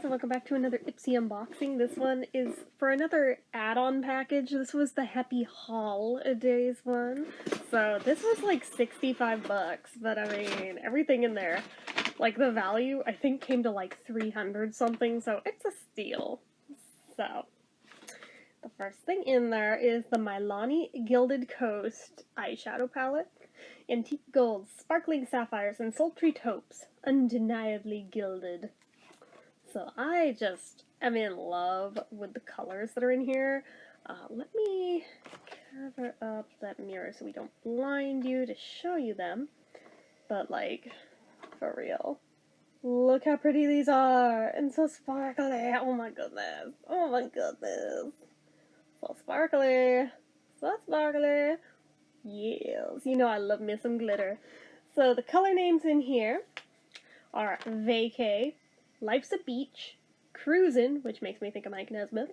and welcome back to another Ipsy unboxing. This one is for another add-on package. This was the Happy Haul-idays one. So this was like 65 bucks, but I mean, everything in there, like the value, I think came to like 300 something, so it's a steal. So, the first thing in there is the Milani Gilded Coast eyeshadow palette. Antique golds, sparkling sapphires, and sultry taupes, undeniably gilded. So I just am in love with the colors that are in here. Let me cover up that mirror so we don't blind you to show you them. But like, for real. Look how pretty these are! And so sparkly! Oh my goodness! Oh my goodness! So sparkly! So sparkly! Yes! You know I love me some glitter. So the color names in here are Vacay, Life's a Beach, Cruisin', which makes me think of Mike Nesmith,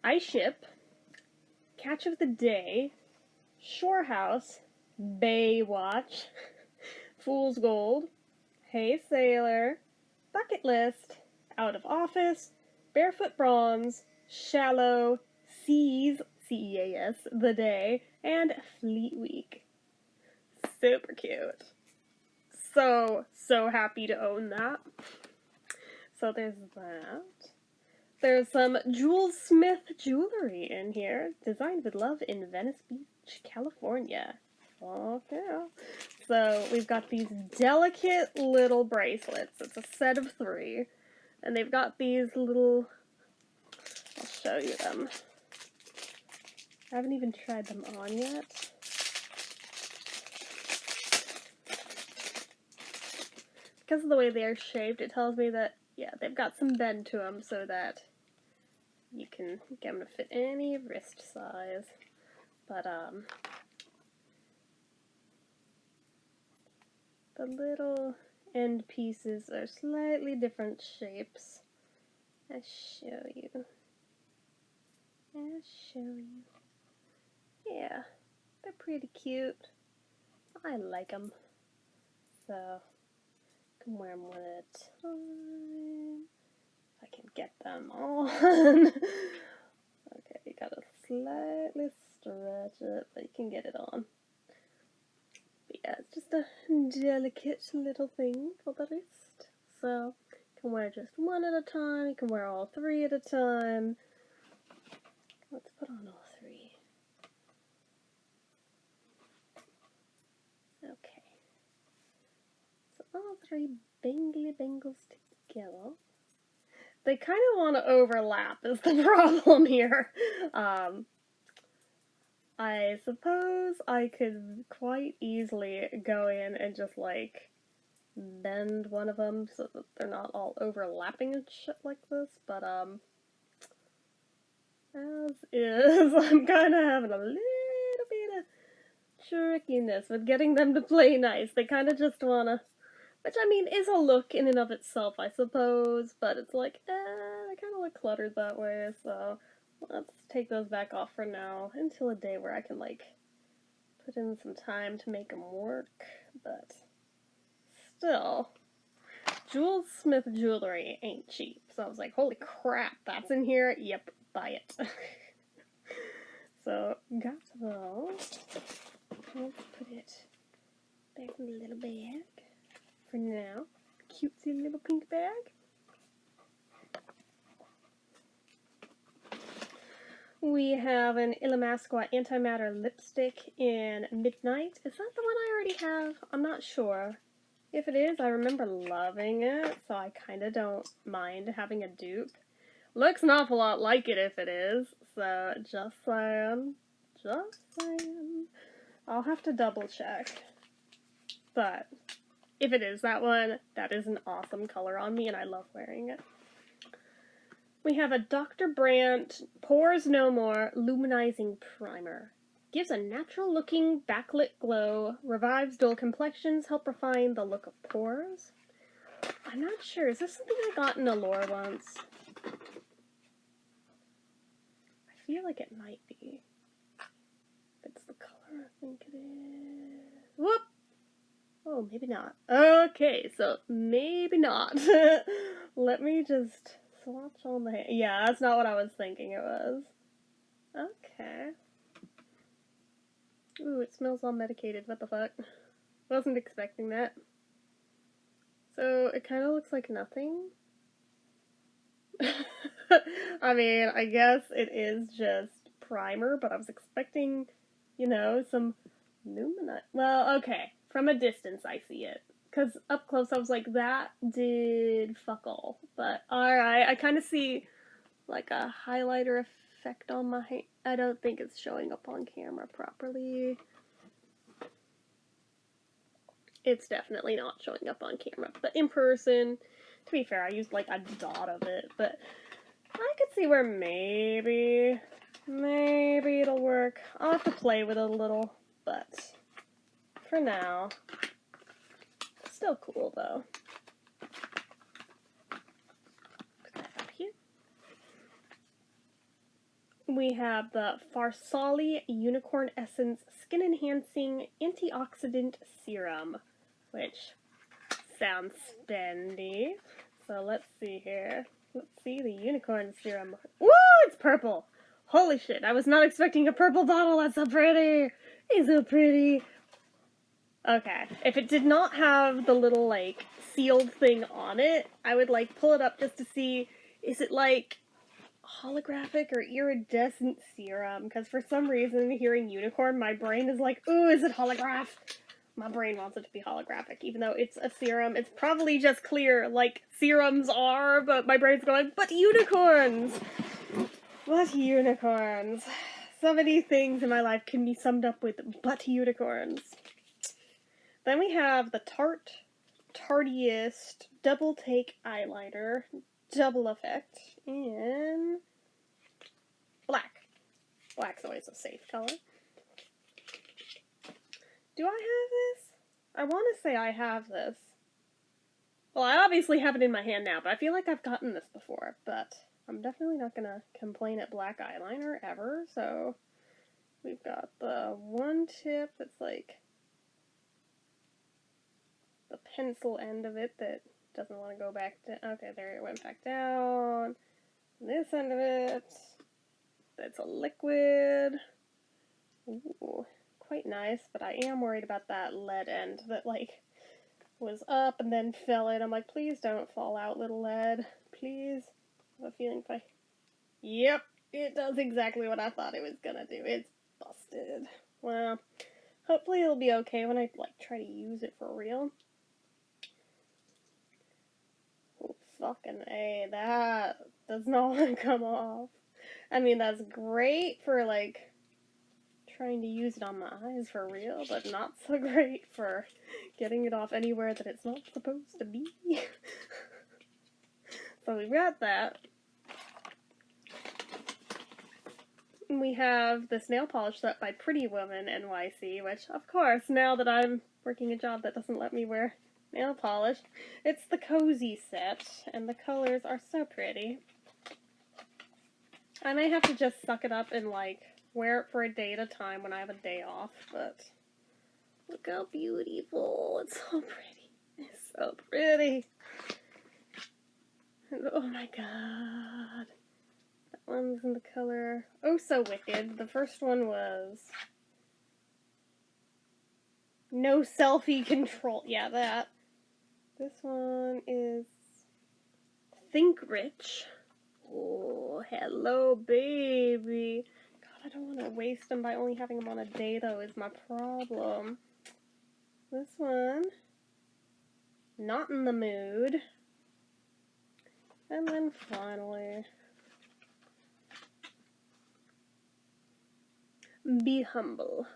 I Ship, Catch of the Day, Shore House, Baywatch, Fool's Gold, Hey Sailor, Bucket List, Out of Office, Barefoot Bronze, Shallow, Seas, C-E-A-S, The Day, and Fleet Week. Super cute. So happy to own that. So there's that. There's some Jules Smith jewelry in here, designed with love in Venice Beach, California. Okay. So we've got these delicate little bracelets. It's a set of 3. And they've got these little... I'll show you them. I haven't even tried them on yet. Because of the way they're shaped, it tells me that, yeah, they've got some bend to them so that you can get them to fit any wrist size. But, the little end pieces are slightly different shapes. I'll show you. Yeah, they're pretty cute. I like them. So, I can wear them one at a time. If I can get them on. Okay, you gotta slightly stretch it, but you can get it on. But yeah, it's just a delicate little thing for the wrist. So, you can wear just one at a time, you can wear all 3 at a time. Let's put on all 3. Okay. So all 3 bangles together. They kind of want to overlap is the problem here. I suppose I could quite easily go in and just like bend one of them so that they're not all overlapping and shit like this, but as is, I'm kind of having a little bit of trickiness with getting them to play nice. They kind of just want to, which I mean is a look in and of itself, I suppose, but it's like, they kind of look cluttered that way, so let's take those back off for now until a day where I can like put in some time to make them work, but still, Jules Smith jewelry ain't cheap, so I was like, holy crap, that's in here? Yep, buy it. So, got those. Let's put it back in the little bag for now. Cutesy little pink bag. We have an Illamasqua Antimatter lipstick in Midnight. Is that the one I already have? I'm not sure. If it is, I remember loving it, so I kind of don't mind having a dupe. Looks an awful lot like it if it is, so just saying. Just saying. I'll have to double check. But if it is that one, that is an awesome color on me and I love wearing it. We have a Dr. Brandt Pores No More Luminizing Primer. Gives a natural looking backlit glow, revives dull complexions, help refine the look of pores. I'm not sure, is this something I got in Allure once? I feel like it might be. It's the color I think it is. Whoop! Oh, maybe not. Okay, so maybe not. Let me just Swatch on the hand. Yeah, that's not what I was thinking it was. Okay. Ooh, it smells all medicated. What the fuck? Wasn't expecting that. So, it kind of looks like nothing. I mean, I guess it is just primer, but I was expecting, you know, some luminite. Well, okay. From a distance, I see it. Because up close, I was like, that did fuck all. But, alright, I kind of see, like, a highlighter effect on my hand. I don't think it's showing up on camera properly. It's definitely not showing up on camera. But in person, to be fair, I used, like, a dot of it. But I could see where maybe it'll work. I'll have to play with it a little. But for now, still cool, though. Put that up here. We have the Farsali Unicorn Essence Skin Enhancing Antioxidant Serum, which sounds spendy. So let's see here. Let's see the unicorn serum. Woo! It's purple! Holy shit, I was not expecting a purple bottle. That's so pretty! It's so pretty! Okay, if it did not have the little, like, sealed thing on it, I would, like, pull it up just to see, is it, like, holographic or iridescent serum? Because for some reason, hearing unicorn, my brain is like, ooh, is it holograph? My brain wants it to be holographic, even though it's a serum. It's probably just clear, like serums are, but my brain's going, but unicorns! But unicorns. So many things in my life can be summed up with but unicorns. Then we have the Tardiest Double Take Eyeliner, Double Effect, in black. Black's always a safe color. Do I have this? I want to say I have this. Well, I obviously have it in my hand now, but I feel like I've gotten this before. But I'm definitely not going to complain at black eyeliner ever. So we've got the one tip that's like the pencil end of it that doesn't want to go back down. Okay, there it went back down. This end of it, that's a liquid. Ooh. Quite nice, but I am worried about that lead end that, like, was up and then fell in. I'm like, please don't fall out, little lead. Please. I have a feeling if I... Yep, it does exactly what I thought it was gonna do. It's busted. Well, hopefully it'll be okay when I, like, try to use it for real. Oh, fucking A, that does not want to come off. I mean, that's great for, like, trying to use it on my eyes for real, but not so great for getting it off anywhere that it's not supposed to be. So we've got that. And we have this nail polish set by Pretty Woman NYC, which, of course, now that I'm working a job that doesn't let me wear nail polish, it's the Cozy set, and the colors are so pretty. I may have to just suck it up and, like, wear it for a day at a time when I have a day off, but look how beautiful. It's so pretty. It's so pretty. And, oh my god. That one's in the color Oh So Wicked. The first one was No Selfie Control. Yeah, that. This one is Think Rich. Oh, hello, baby. I don't want to waste them by only having them on a day, though, is my problem. This one, Not in the Mood. And then finally, Be Humble.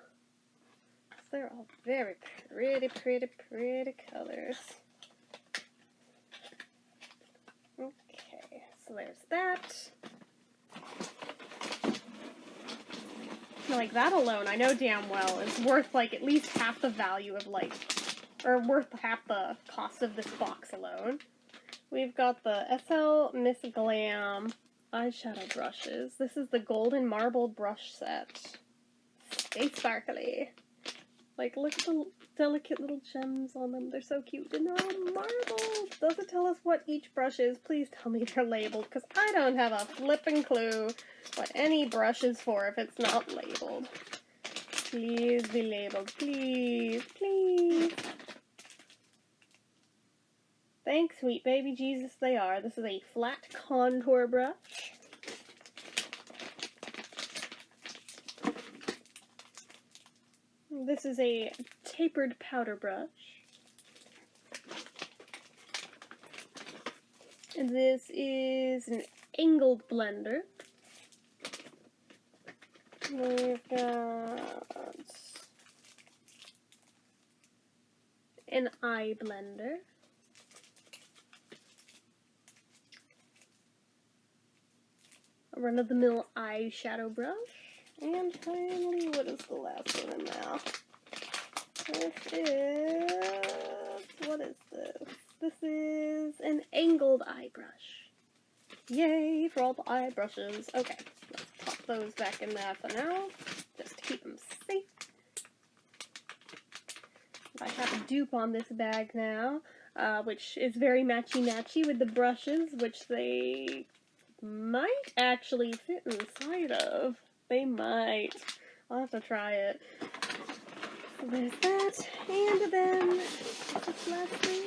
So they're all very pretty, pretty, pretty colors. Okay, so there's that. Like, that alone, I know damn well, is worth, like, at least half the value of, like, or worth half the cost of this box alone. We've got the SL Miss Glam eyeshadow brushes. This is the Golden Marble brush set. Stay sparkly. Like, look at the delicate little gems on them. They're so cute. And they're all marbled. Does it tell us what each brush is? Please tell me they're labeled, because I don't have a flippin' clue what any brush is for if it's not labeled. Please be labeled. Please, please. Thanks, sweet baby Jesus, they are. This is a flat contour brush. This is a tapered powder brush. And this is an angled blender. We've got an eye blender. A run-of-the-mill eyeshadow brush. And finally, what is the last one in now? What is this? This is an angled eye brush. Yay for all the eye brushes. Okay, let's pop those back in there for now, just to keep them safe. I have a dupe on this bag now, which is very matchy-matchy with the brushes, which they might actually fit inside of. They might. I'll have to try it. So there's that, and then this last thing.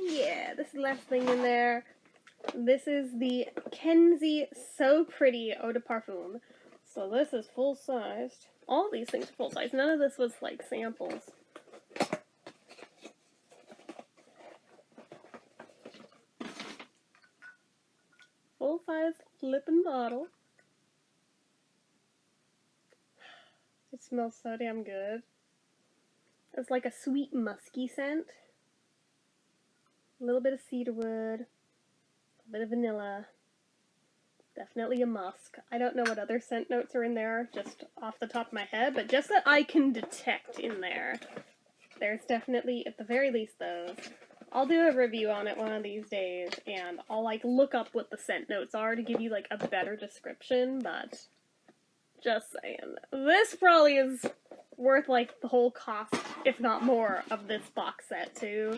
Yeah, this is the last thing in there. This is the Kenzie So Pretty Eau de Parfum. So this is full-sized. All these things are full-size. None of this was like samples. Full-size flippin' bottle. It smells so damn good. It's like a sweet musky scent. A little bit of cedarwood. A bit of vanilla. Definitely a musk. I don't know what other scent notes are in there, just off the top of my head, but just that I can detect in there. There's definitely, at the very least, those. I'll do a review on it one of these days, and I'll, like, look up what the scent notes are to give you, like, a better description, but just saying. This probably is worth, like, the whole cost, if not more, of this box set, too.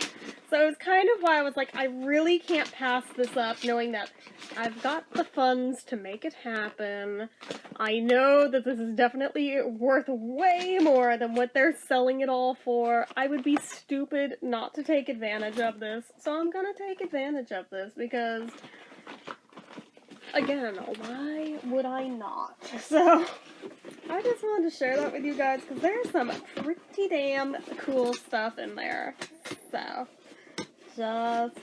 So it's kind of why I was like, I really can't pass this up, knowing that I've got the funds to make it happen. I know that this is definitely worth way more than what they're selling it all for. I would be stupid not to take advantage of this, so I'm gonna take advantage of this, because, again, why would I not? So I just wanted to share that with you guys, because there's some pretty damn cool stuff in there. So, just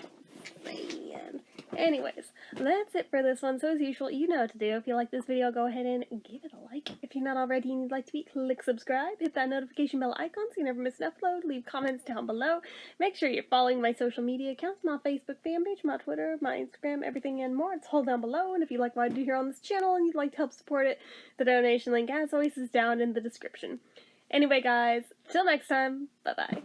saying. Anyways, that's it for this one. So as usual, you know what to do. If you like this video, go ahead and give it a like. If you're not already and you'd like to be, click subscribe. Hit that notification bell icon so you never miss an upload. Leave comments down below. Make sure you're following my social media accounts, my Facebook fan page, my Twitter, my Instagram, everything and more. It's all down below. And if you like what I do here on this channel and you'd like to help support it, the donation link, as always, is down in the description. Anyway, guys, till next time, bye-bye.